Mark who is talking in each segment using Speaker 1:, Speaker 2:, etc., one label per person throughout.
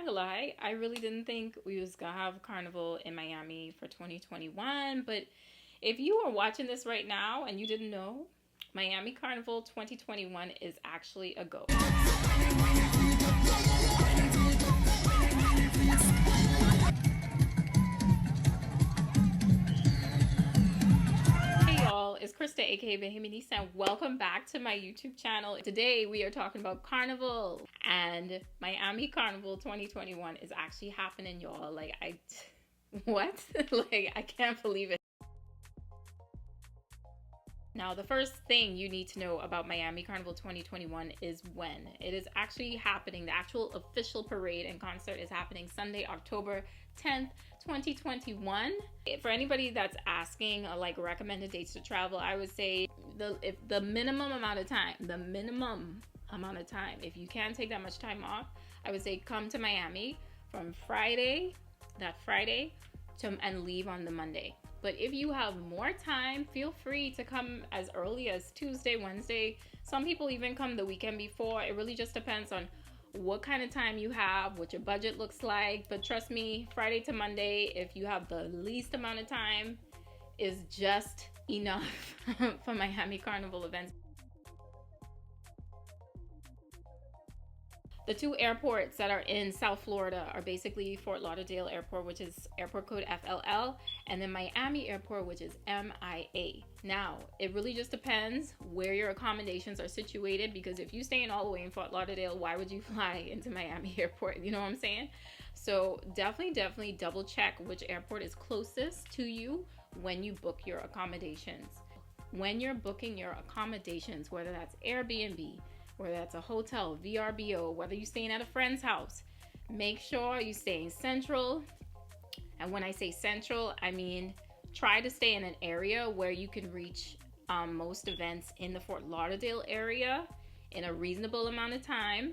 Speaker 1: gonna lie, I really didn't think we was gonna have Carnival in Miami for 2021, but if you are watching this right now and you didn't know, Miami Carnival 2021 is actually a go. Hey y'all, it's Krista aka Bahamianista and welcome back to my YouTube channel. Today we are talking about Carnival, and Miami Carnival 2021 is actually happening, y'all. What? I can't believe it. Now, the first thing you need to know about Miami Carnival 2021 is when it is actually happening. The actual official parade and concert is happening Sunday, October 10th, 2021. For anybody that's asking recommended dates to travel, I would say the minimum amount of time, if you can't take that much time off, I would say come to Miami from that Friday, and leave on the Monday. But if you have more time, feel free to come as early as Tuesday, Wednesday. Some people even come the weekend before. It really just depends on what kind of time you have, what your budget looks like. But trust me, Friday to Monday, if you have the least amount of time, is just enough for Miami Carnival events. The two airports that are in South Florida are basically Fort Lauderdale Airport, which is airport code FLL, and then Miami Airport, which is MIA. Now, it really just depends where your accommodations are situated, because if you staying all the way in Fort Lauderdale, why would you fly into Miami Airport? You know what I'm saying? So definitely double check which airport is closest to you when you book your accommodations. When you're booking your accommodations, whether that's Airbnb, whether that's a hotel, VRBO, whether you're staying at a friend's house, make sure you stay in central. And when I say central, I mean try to stay in an area where you can reach most events in the Fort Lauderdale area in a reasonable amount of time,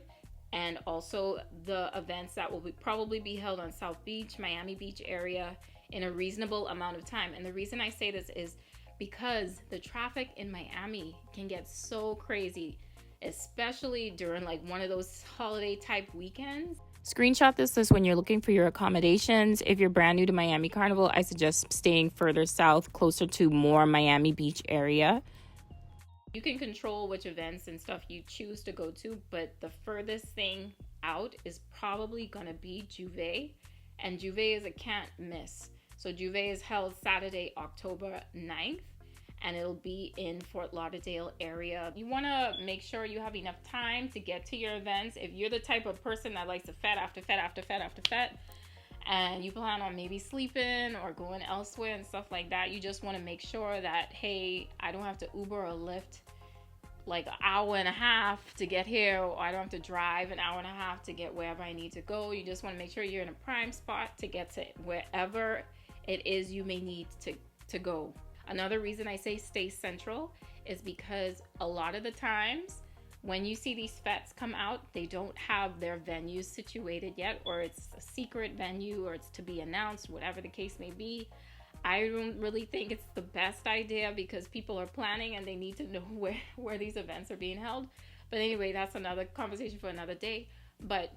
Speaker 1: and also the events that will probably be held on South Beach, Miami Beach area in a reasonable amount of time. And the reason I say this is because the traffic in Miami can get so crazy, especially during one of those holiday type weekends. Screenshot this list when you're looking for your accommodations. If you're brand new to Miami Carnival, I suggest staying further south, closer to more Miami Beach area. You can control which events and stuff you choose to go to, but the furthest thing out is probably gonna be Juve, and Juve is a can't miss. So Juve is held Saturday, October 9th. And it'll be in Fort Lauderdale area. You want to make sure you have enough time to get to your events. If you're the type of person that likes to fet after fet, and you plan on maybe sleeping or going elsewhere and stuff like that, you just want to make sure that, hey, I don't have to Uber or Lyft an hour and a half to get here, or I don't have to drive an hour and a half to get wherever I need to go. You just want to make sure you're in a prime spot to get to wherever it is you may need to go. Another reason I say stay central is because a lot of the times when you see these fetes come out, they don't have their venues situated yet, or it's a secret venue, or it's to be announced, whatever the case may be. I don't really think it's the best idea because people are planning and they need to know where these events are being held. But anyway, that's another conversation for another day. But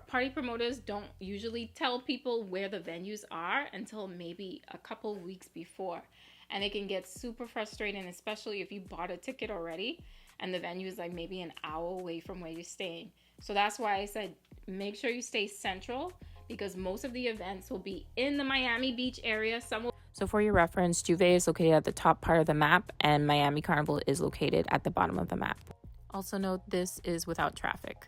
Speaker 1: party promoters don't usually tell people where the venues are until maybe a couple weeks before, and it can get super frustrating, especially if you bought a ticket already and the venue is maybe an hour away from where you're staying. So that's why I said make sure you stay central, because most of the events will be in the Miami Beach area. So for your reference, Juve is located at the top part of the map and Miami Carnival is located at the bottom of the map. Also note, this is without traffic.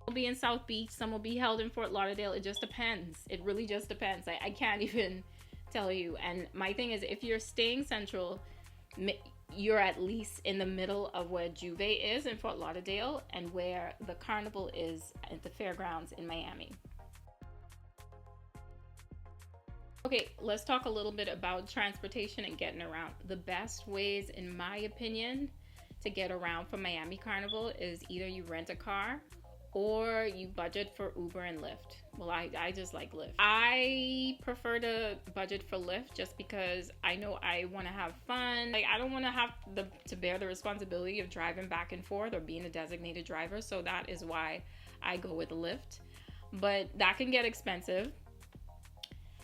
Speaker 1: Will be in South Beach, some will be held in Fort Lauderdale. It just depends. It really just depends. I can't even tell you. And my thing is, if you're staying central, you're at least in the middle of where Juve is in Fort Lauderdale and where the Carnival is at the fairgrounds in Miami. Okay, let's talk a little bit about transportation and getting around. The best ways, in my opinion, to get around for Miami Carnival is either you rent a car or you budget for Uber and Lyft. Well, I just like Lyft. I prefer to budget for Lyft just because I know I want to have fun. I don't want to have to bear the responsibility of driving back and forth or being a designated driver. So that is why I go with Lyft. but that can get expensive.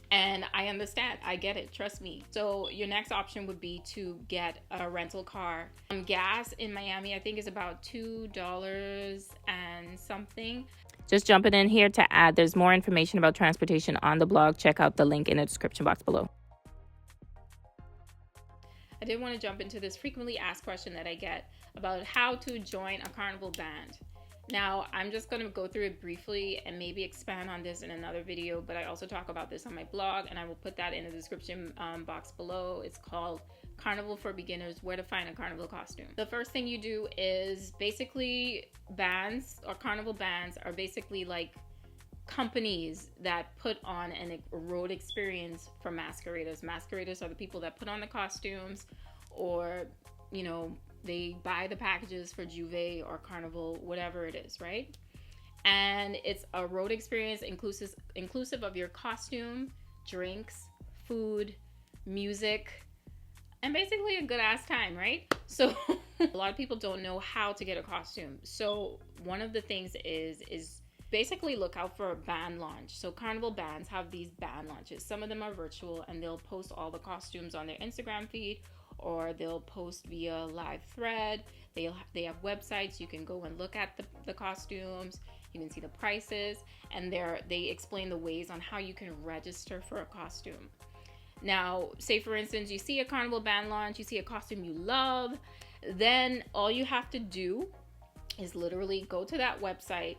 Speaker 1: And I understand. I get it. Trust me. So your next option would be to get a rental car. Gas in Miami, I think, is about $2 and something. Just jumping in here to add, there's more information about transportation on the blog. Check out the link in the description box below. I did want to jump into this frequently asked question that I get about how to join a carnival band. Now, I'm just going to go through it briefly and maybe expand on this in another video, but I also talk about this on my blog, and I will put that in the description box below. It's called Carnival for Beginners, Where to Find a Carnival Costume. The first thing you do is basically bands or carnival bands are basically like companies that put on a road experience for masqueraders. Masqueraders are the people that put on the costumes, or, you know, they buy the packages for Juve or Carnival, whatever it is, right? And it's a road experience inclusive of your costume, drinks, food, music, and basically a good ass time, right? So a lot of people don't know how to get a costume. So one of the things is basically look out for a band launch. So carnival bands have these band launches. Some of them are virtual, and they'll post all the costumes on their Instagram feed, or they'll post via live thread. They have websites. You can go and look at the costumes. You can see the prices, and they explain the ways on how you can register for a costume. Now, say for instance, you see a carnival band launch, you see a costume you love, then all you have to do is literally go to that website,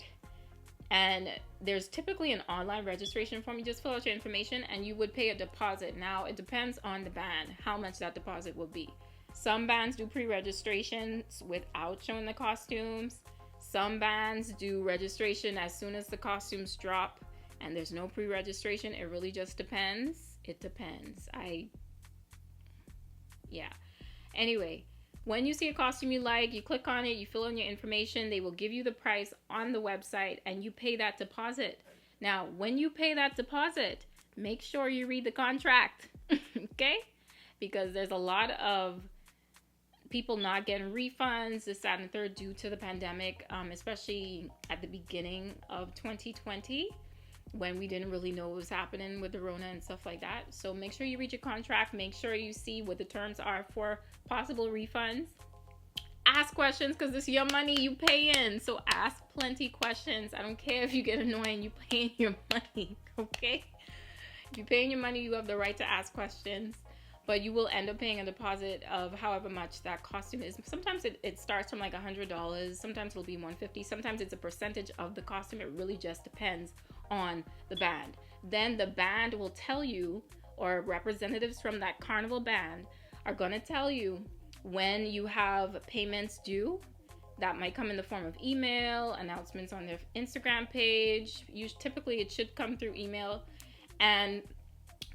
Speaker 1: and there's typically an online registration form. You just fill out your information and you would pay a deposit. Now, it depends on the band how much that deposit will be. Some bands do pre-registrations without showing the costumes. Some bands do registration as soon as the costumes drop, and there's no pre-registration. It really just depends. It depends. Yeah. Anyway, when you see a costume you like, you click on it, you fill in your information, they will give you the price on the website, and you pay that deposit. Now, when you pay that deposit, make sure you read the contract, okay? Because there's a lot of people not getting refunds, this, that, and the third, due to the pandemic, especially at the beginning of 2020, when we didn't really know what was happening with the Rona and stuff like that. So make sure you read your contract. Make sure you see what the terms are for possible refunds. Ask questions, because this is your money you pay in. So ask plenty questions. I don't care if you get annoying, you paying your money, okay? If you're paying your money, you have the right to ask questions. But you will end up paying a deposit of however much that costume is. Sometimes it starts from like $100. Sometimes it'll be $150. Sometimes it's a percentage of the costume. It really just depends on the band. Then the band will tell you, or representatives from that carnival band are going to tell you when you have payments due. That might come in the form of email, announcements on their Instagram page. Typically it should come through email, and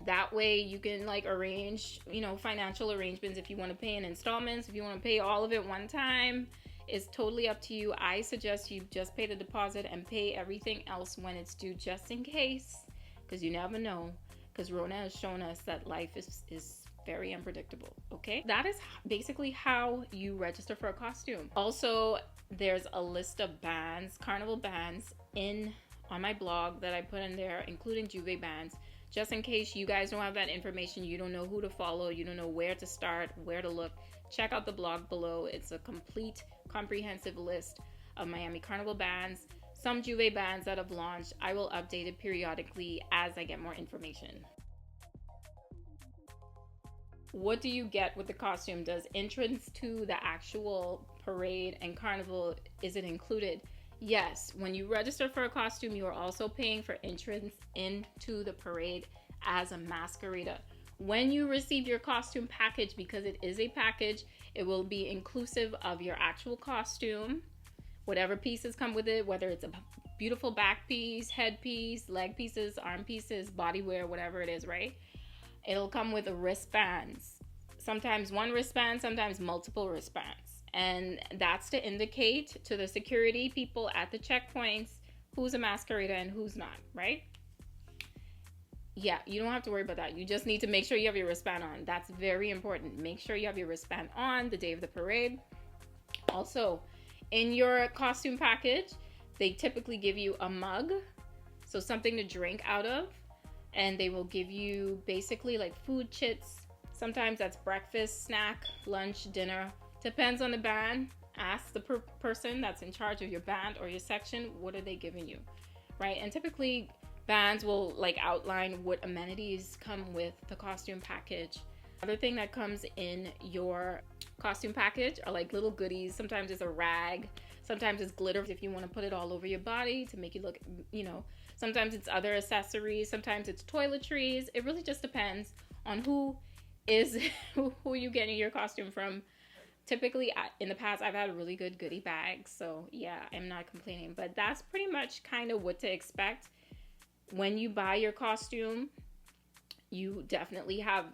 Speaker 1: that way you can like arrange, financial arrangements. If you want to pay in installments, if you want to pay all of it one time, it's totally up to you. I suggest you just pay the deposit and pay everything else when it's due, just in case, because you never know, because Rona has shown us that life is very unpredictable, okay? That is basically how you register for a costume. Also, there's a list of bands, carnival bands, on my blog that I put in there, including Juve bands, just in case you guys don't have that information, you don't know who to follow, you don't know where to start, where to look. Check out the blog below. It's a complete, comprehensive list of Miami Carnival bands, some Juve bands that have launched. I will update it periodically as I get more information. What do you get with the costume? Does entrance to the actual parade and carnival, is it included? Yes, when you register for a costume, you are also paying for entrance into the parade as a masquerader. When you receive your costume package, because it is a package, it will be inclusive of your actual costume, whatever pieces come with it, whether it's a beautiful back piece, head piece, leg pieces, arm pieces, body wear, whatever it is, right? It'll come with wristbands. Sometimes one wristband, sometimes multiple wristbands. And that's to indicate to the security people at the checkpoints who's a masquerader and who's not, right? Yeah, you don't have to worry about that. You just need to make sure you have your wristband on. That's very important. Make sure you have your wristband on the day of the parade. Also, in your costume package, they typically give you a mug. So something to drink out of, and they will give you basically like food chits. Sometimes that's breakfast, snack, lunch, dinner. Depends on the band. Ask the person that's in charge of your band or your section, what are they giving you, right? And typically bands will like outline what amenities come with the costume package. Another thing that comes in your costume package are like little goodies. Sometimes it's a rag, sometimes it's glitter if you want to put it all over your body to make you look, you know, sometimes it's other accessories, sometimes it's toiletries. It really just depends on who you getting your costume from. Typically, in the past, I've had really good goodie bags, so yeah, I'm not complaining. But that's pretty much kind of what to expect when you buy your costume. You definitely have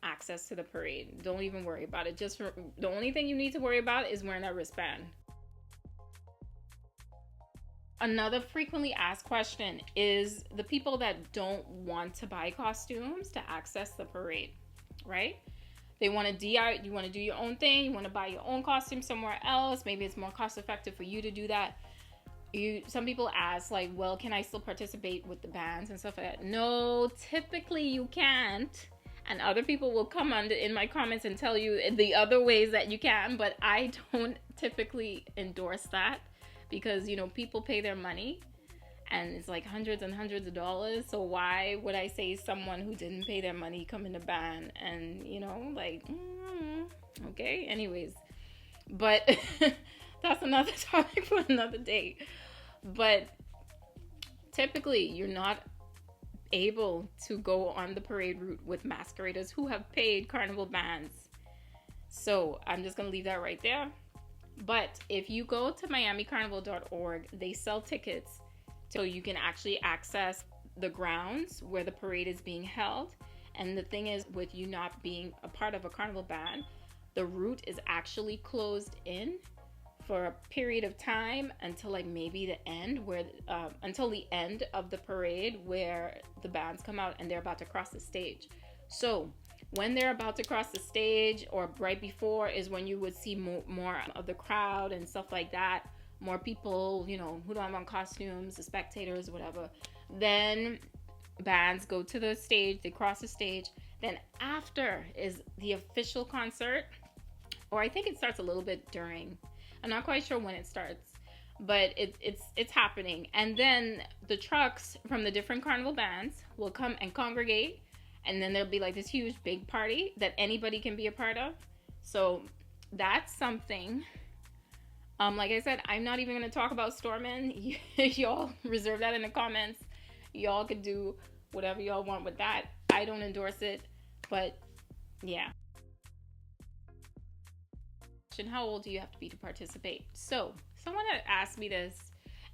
Speaker 1: access to the parade. Don't even worry about it. The only thing you need to worry about is wearing that wristband. Another frequently asked question is the people that don't want to buy costumes to access the parade, right? They want to you want to do your own thing. You want to buy your own costume somewhere else. Maybe it's more cost effective for you to do that. Some people ask like, well, can I still participate with the bands and stuff like that? No, typically you can't. And other people will come in my comments and tell you the other ways that you can, but I don't typically endorse that because, you know, people pay their money. And it's like hundreds and hundreds of dollars. So why would I say someone who didn't pay their money come in the band and, you know, like, okay, anyways. But that's another topic for another day. But typically you're not able to go on the parade route with masqueraders who have paid carnival bands. So I'm just going to leave that right there. But if you go to miamicarnival.org, they sell tickets so you can actually access the grounds where the parade is being held. And the thing is, with you not being a part of a carnival band, the route is actually closed in for a period of time until like maybe the end, until the end of the parade where the bands come out and they're about to cross the stage. So when they're about to cross the stage or right before is when you would see more of the crowd and stuff like that. More people, you know, who don't have on costumes, the spectators, whatever. Then bands go to the stage, they cross the stage. Then after is the official concert, or I think it starts a little bit during. I'm not quite sure when it starts, but it's happening. And then the trucks from the different carnival bands will come and congregate, and then there'll be like this huge big party that anybody can be a part of. So that's something. Like I said, I'm not even going to talk about Stormin'. Y'all reserve that in the comments. Y'all could do whatever y'all want with that. I don't endorse it, but yeah. How old do you have to be to participate? So someone had asked me this,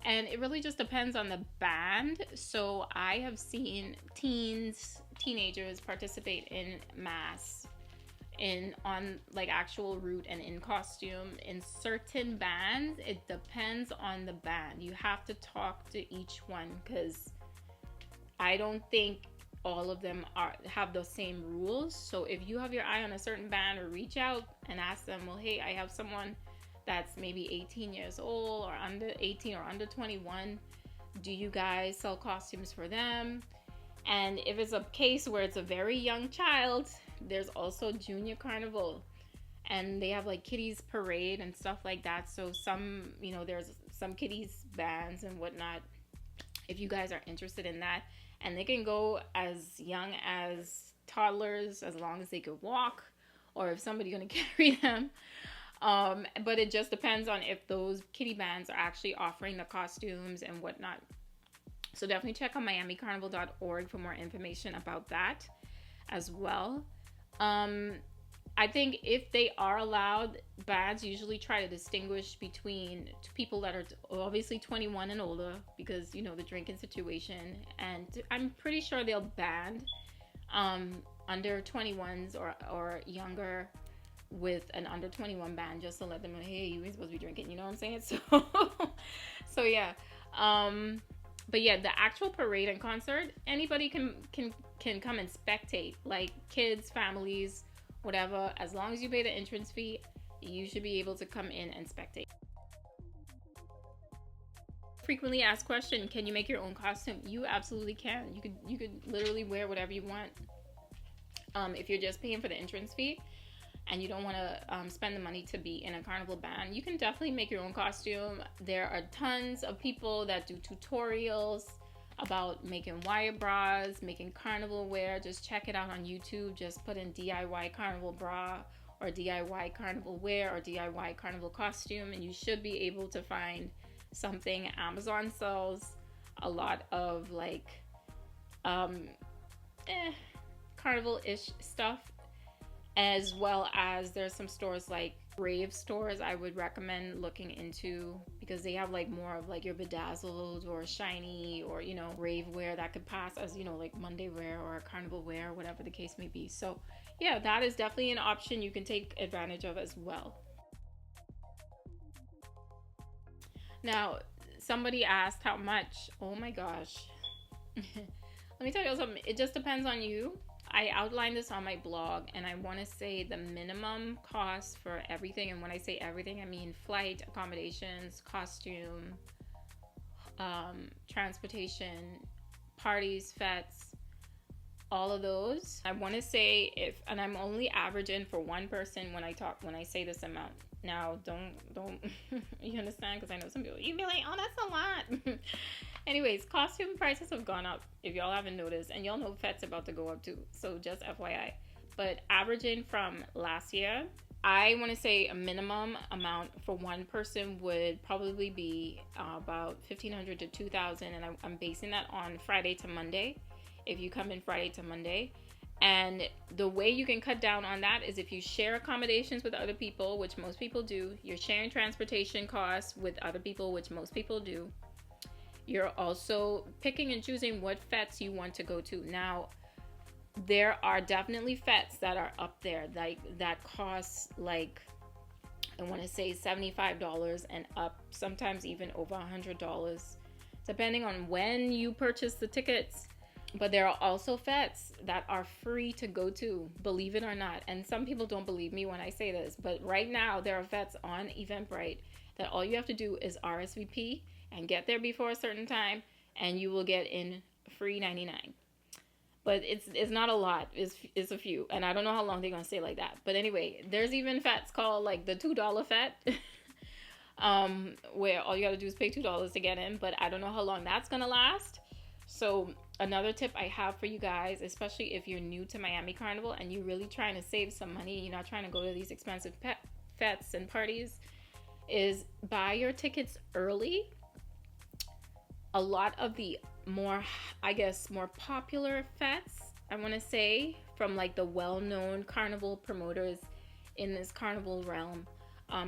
Speaker 1: and it really just depends on the band. So I have seen teenagers participate in mass on like actual route and in costume. In certain bands, it depends on the band. You have to talk to each one because I don't think all of them have the same rules. So if you have your eye on a certain band, or reach out and ask them, well, hey, I have someone that's maybe 18 years old or under 18 or under 21. Do you guys sell costumes for them? And if it's a case where it's a very young child, there's also junior carnival, and they have like kiddies parade and stuff like that. So some, you know, there's some kiddies bands and whatnot, if you guys are interested in that. And they can go as young as toddlers, as long as they could walk, or if somebody's going to carry them. But it just depends on if those kiddie bands are actually offering the costumes and whatnot. So definitely check on miamicarnival.org for more information about that as well. I think if they are allowed, bands usually try to distinguish between people that are obviously 21 and older, because, you know, the drinking situation. And I'm pretty sure they'll ban under 21s or younger with an under 21 band, just to let them know, hey, you ain't supposed to be drinking, you know what I'm saying? So yeah. But yeah, the actual parade and concert, anybody can come and spectate, like kids, families, whatever. As long as you pay the entrance fee, you should be able to come in and spectate. frequently asked question, can you make your own costume? You absolutely can. You could literally wear whatever you want. If you're just paying for the entrance fee and you don't want to spend the money to be in a carnival band, you can definitely make your own costume. There are tons of people that do tutorials about making wire bras, making carnival wear. Just check it out on YouTube. Just put in DIY carnival bra or DIY carnival wear or DIY carnival costume, and you should be able to find something. Amazon sells a lot of like carnival-ish stuff, as well as there's some stores like rave stores I would recommend looking into, because they have like more of like your bedazzled or shiny or, you know, rave wear that could pass as, you know, like Monday wear or carnival wear, whatever the case may be. So yeah, that is definitely an option you can take advantage of as well. Now, somebody asked how much. Oh my gosh. Let me tell you something. It just depends on you. I outlined this on my blog, and I want to say the minimum cost for everything, and when I say everything, I mean flight, accommodations, costume, transportation, parties, fetes, all of those. I want to say and I'm only averaging for one person when I say this amount. Now, don't you understand? Because I know some people, you'd be like, oh, that's a lot. Anyways, costume prices have gone up, if y'all haven't noticed, and y'all know fete's about to go up too, so just FYI. But averaging from last year, I want to say a minimum amount for one person would probably be about $1,500 to $2,000, and I'm basing that on Friday to Monday, if you come in Friday to Monday. And the way you can cut down on that is if you share accommodations with other people, which most people do. You're sharing transportation costs with other people, which most people do. You're also picking and choosing what fetes you want to go to. Now, there are definitely fetes that are up there, like that costs like, I want to say $75 and up, sometimes even over $100, depending on when you purchase the tickets. But there are also fetes that are free to go to, believe it or not. And some people don't believe me when I say this, but right now there are fetes on Eventbrite that all you have to do is RSVP and get there before a certain time, and you will get in free 99. But it's not a lot. It's a few, and I don't know how long they're gonna stay like that. But anyway, there's even fetes called like the $2 fete, where all you gotta do is pay $2 to get in. But I don't know how long that's gonna last. So another tip I have for you guys, especially if you're new to Miami Carnival and you're really trying to save some money, you're not trying to go to these expensive fetes and parties, is buy your tickets early. A lot of the more popular fetes, I want to say, from like the well-known carnival promoters in this carnival realm,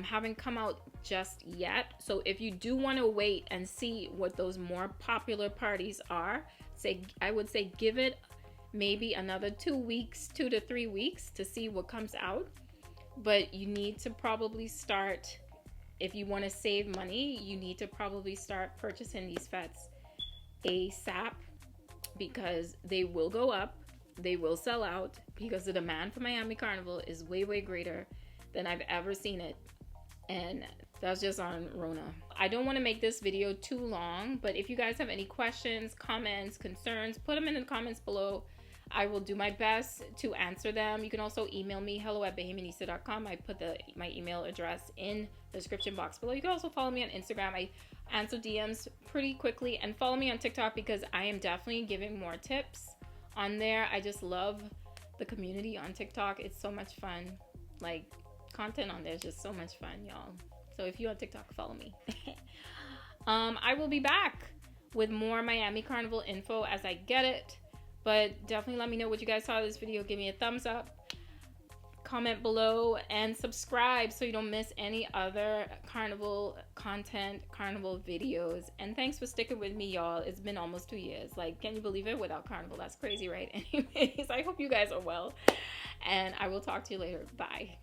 Speaker 1: haven't come out just yet. So if you do want to wait and see what those more popular parties are, I would say give it maybe another 2 to 3 weeks to see what comes out. But you need to probably start, if you want to save money, you need to probably start purchasing these fetes ASAP, because they will go up, they will sell out, because the demand for Miami Carnival is way, way greater than I've ever seen it. And that's just on Rona. I don't want to make this video too long, but if you guys have any questions, comments, concerns, put them in the comments below. I will do my best to answer them. You can also email me, hello@bahamianista.com. I put my email address in the description box below. You can also follow me on Instagram. I answer DMs pretty quickly, and follow me on TikTok because I am definitely giving more tips on there. I just love the community on TikTok. It's so much fun. Like, content on there is just so much fun, y'all. So if you're on TikTok, follow me. I will be back with more Miami Carnival info as I get it. But definitely let me know what you guys saw of this video. Give me a thumbs up, comment below, and subscribe so you don't miss any other carnival content, carnival videos. And thanks for sticking with me, y'all. It's been almost 2 years. Like, can you believe it? Without carnival, that's crazy, right? Anyways, I hope you guys are well, and I will talk to you later. Bye.